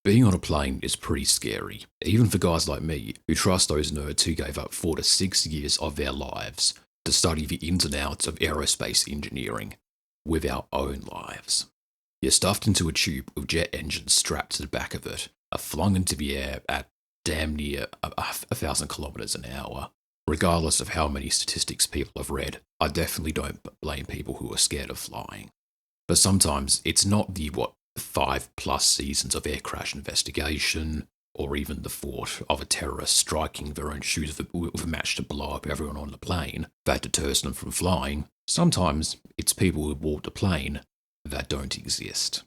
Being on a plane is pretty scary, even for guys like me who trust those nerds who gave up 4 to 6 years of their lives to study the ins and outs of aerospace engineering with our own lives. You're stuffed into a tube with jet engines strapped to the back of it, are flung into the air at damn near 1,000 kilometers an hour. Regardless of how many statistics people have read, I definitely don't blame people who are scared of flying. But sometimes it's not the 5+ seasons of air crash investigation, or even the thought of a terrorist striking their own chute with a match to blow up everyone on the plane that deters them from flying. Sometimes it's people who board the plane that don't exist.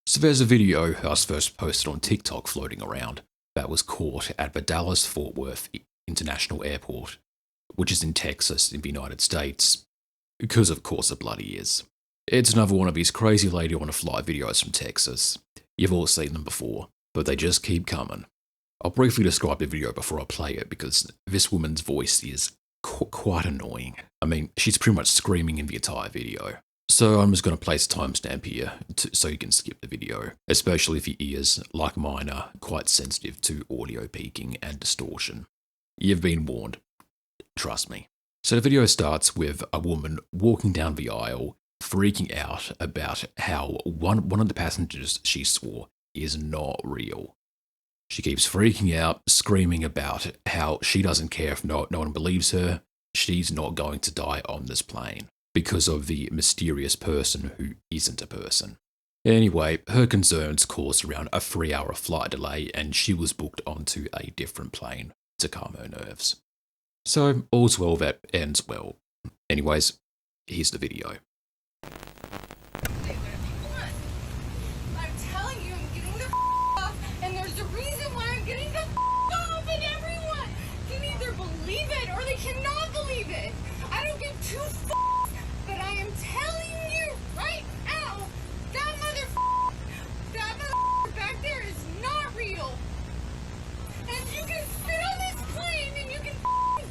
So there's a video I was first posted on TikTok floating around that was caught at the Dallas-Fort Worth International Airport, which is in Texas in the United States, because of course it bloody is. It's another one of these crazy lady on a flight videos from Texas. You've all seen them before, but they just keep coming. I'll briefly describe the video before I play it because this woman's voice is quite annoying. I mean, she's pretty much screaming in the entire video. So I'm just going to place a timestamp here so you can skip the video, especially if your ears, like mine, are quite sensitive to audio peaking and distortion. You've been warned. Trust me. So the video starts with a woman walking down the aisle, freaking out about how one of the passengers she saw is not real. She keeps freaking out, screaming about how she doesn't care if no one believes her. She's not going to die on this plane because of the mysterious person who isn't a person. Anyway, her concerns caused around a 3-hour flight delay, and she was booked onto a different plane to calm her nerves. So, all's well that ends well. Anyways, here's the video. I'm telling you, I'm getting the off, and there's a reason why I'm getting the off, and everyone can either believe it or they cannot believe it. I don't give two but I am telling you right now, that back there is not real. And you can sit on this plane and you can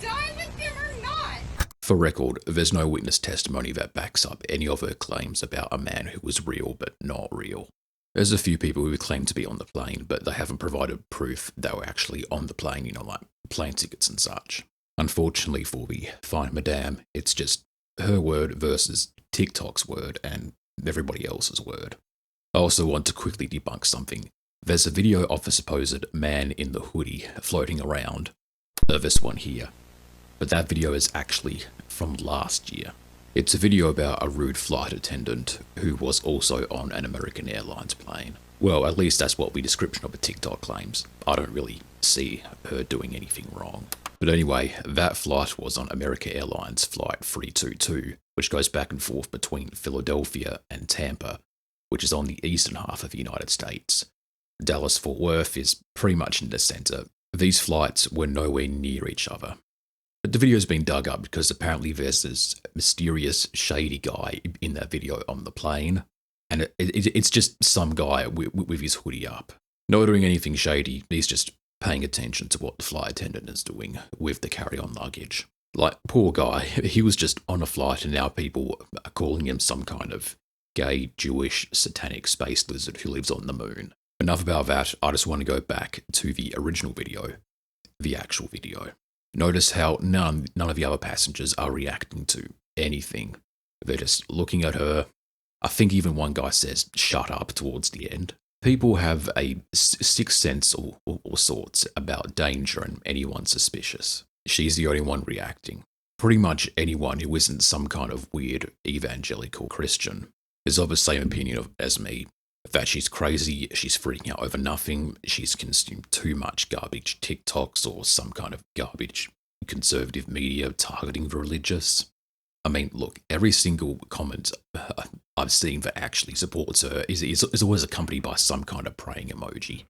die with them or not. For record, there's no witness testimony that backs up any of her claims about a man who was real but not real. There's a few people who claim to be on the plane, but they haven't provided proof they were actually on the plane, like plane tickets and such. Unfortunately for the fine madame, it's just her word versus TikTok's word and everybody else's word. I also want to quickly debunk something. There's a video of the supposed man in the hoodie floating around, this one here. But that video is actually from last year. It's a video about a rude flight attendant who was also on an American Airlines plane. Well, at least that's what the description of the TikTok claims. I don't really see her doing anything wrong. But anyway, that flight was on American Airlines Flight 322, which goes back and forth between Philadelphia and Tampa, which is on the eastern half of the United States. Dallas-Fort Worth is pretty much in the center. These flights were nowhere near each other. But the video's been dug up because apparently there's this mysterious, shady guy in that video on the plane, and it's just some guy with his hoodie up. Not doing anything shady, he's just paying attention to what the flight attendant is doing with the carry-on luggage. Like, poor guy, he was just on a flight and now people are calling him some kind of gay, Jewish, Satanic space lizard who lives on the moon. Enough about that, I just want to go back to the original video, the actual video. Notice how none of the other passengers are reacting to anything. They're just looking at her. I think even one guy says, "shut up," towards the end. People have a sixth sense or sorts about danger and anyone suspicious. She's the only one reacting. Pretty much anyone who isn't some kind of weird evangelical Christian is of the same opinion as me, that she's crazy, she's freaking out over nothing, she's consumed too much garbage TikToks or some kind of garbage conservative media targeting the religious. I mean, look, every single comment I've seen that actually supports her is always accompanied by some kind of praying emoji.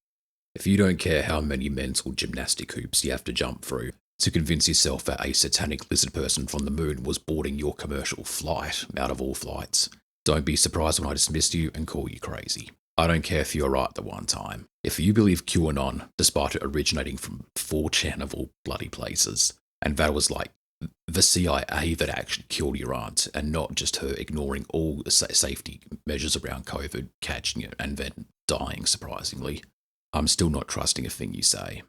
If you don't care how many mental gymnastic hoops you have to jump through to convince yourself that a satanic lizard person from the moon was boarding your commercial flight out of all flights, don't be surprised when I dismiss you and call you crazy. I don't care if you're right the one time. If you believe QAnon, despite it originating from 4chan of all bloody places, and that was like the CIA that actually killed your aunt, and not just her ignoring all the safety measures around COVID, catching it, and then dying, surprisingly, I'm still not trusting a thing you say.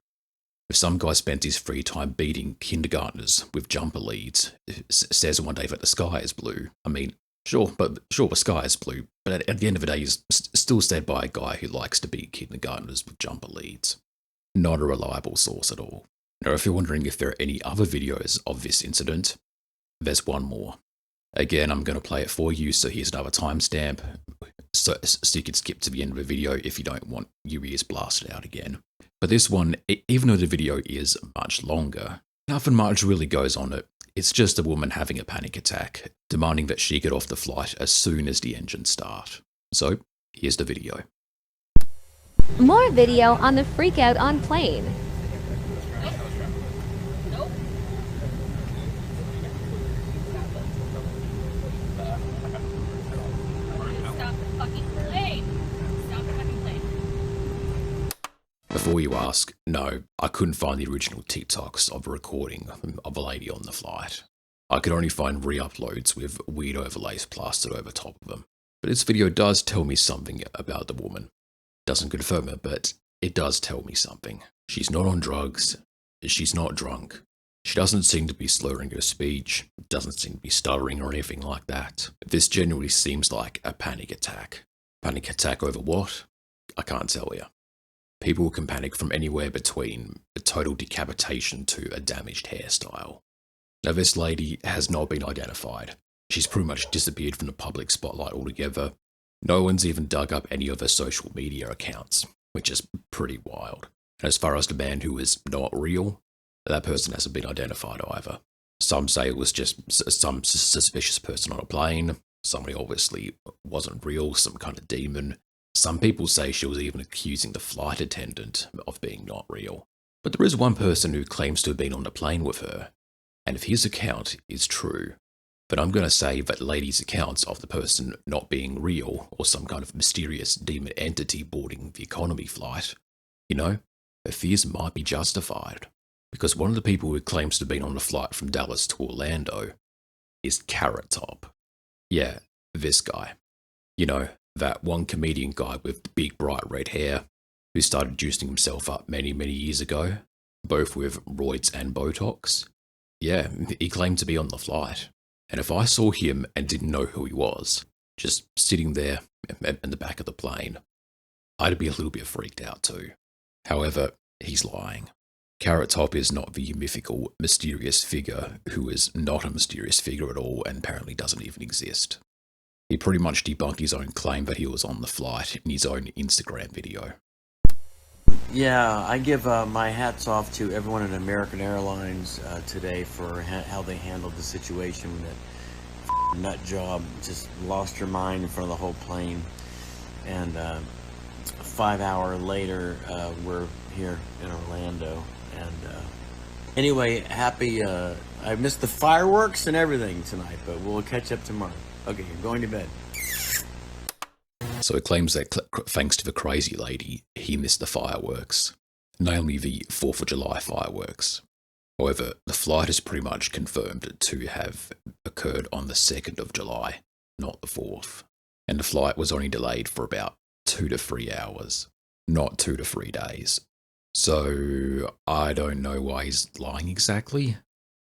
If some guy spent his free time beating kindergartners with jumper leads, says one day that the sky is blue, I mean, sure, the sky is blue, but at the end of the day, it's still said by a guy who likes to beat kindergartners with jumper leads. Not a reliable source at all. Now, if you're wondering if there are any other videos of this incident, there's one more. Again, I'm going to play it for you, so here's another timestamp, so you can skip to the end of the video if you don't want your ears blasted out again. But this one, even though the video is much longer, nothing much really goes on it. It's just a woman having a panic attack, demanding that she get off the flight as soon as the engines start. So, here's the video. More video on the freak out on plane. Before you ask, no, I couldn't find the original TikToks of a recording of a lady on the flight. I could only find re-uploads with weird overlays plastered over top of them. But this video does tell me something about the woman. Doesn't confirm it, but it does tell me something. She's not on drugs. She's not drunk. She doesn't seem to be slurring her speech. Doesn't seem to be stuttering or anything like that. This genuinely seems like a panic attack. Panic attack over what? I can't tell you. People can panic from anywhere between a total decapitation to a damaged hairstyle. Now, this lady has not been identified. She's pretty much disappeared from the public spotlight altogether. No one's even dug up any of her social media accounts, which is pretty wild. And as far as the man who is not real, that person hasn't been identified either. Some say it was just some suspicious person on a plane. Somebody obviously wasn't real, some kind of demon. Some people say she was even accusing the flight attendant of being not real. But there is one person who claims to have been on the plane with her, and if his account is true, then I'm going to say that lady's accounts of the person not being real or some kind of mysterious demon entity boarding the economy flight, her fears might be justified. Because one of the people who claims to have been on the flight from Dallas to Orlando is Carrot Top. Yeah, this guy. That one comedian guy with the big bright red hair who started juicing himself up many, many years ago, both with roids and Botox. Yeah, he claimed to be on the flight. And if I saw him and didn't know who he was, just sitting there in the back of the plane, I'd be a little bit freaked out too. However, he's lying. Carrot Top is not the mythical, mysterious figure who is not a mysterious figure at all and apparently doesn't even exist. He pretty much debunked his own claim that he was on the flight in his own Instagram video. Yeah, I give my hats off to everyone at American Airlines today for how they handled the situation. That nut job just lost her mind in front of the whole plane. And 5 hours later, we're here in Orlando. And anyway, happy, I missed the fireworks and everything tonight, but we'll catch up tomorrow. Okay, you're going to bed. So it claims that thanks to the crazy lady, he missed the fireworks, namely the 4th of July fireworks. However, the flight is pretty much confirmed to have occurred on the 2nd of July, not the 4th. And the flight was only delayed for about 2 to 3 hours, not 2 to 3 days. So I don't know why he's lying exactly.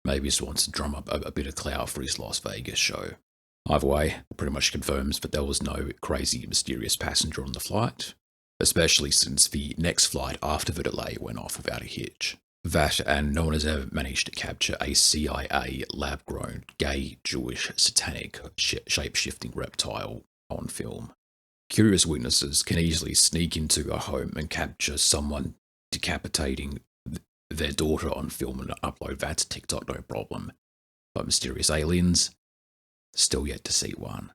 Maybe he just wants to drum up a bit of clout for his Las Vegas show. Either way, it pretty much confirms that there was no crazy, mysterious passenger on the flight, especially since the next flight after the delay went off without a hitch. That, and no one has ever managed to capture a CIA lab-grown, gay, Jewish, satanic, shape-shifting reptile on film. Curious witnesses can easily sneak into a home and capture someone decapitating their daughter on film and upload that to TikTok, no problem. But mysterious aliens? Still yet to see one.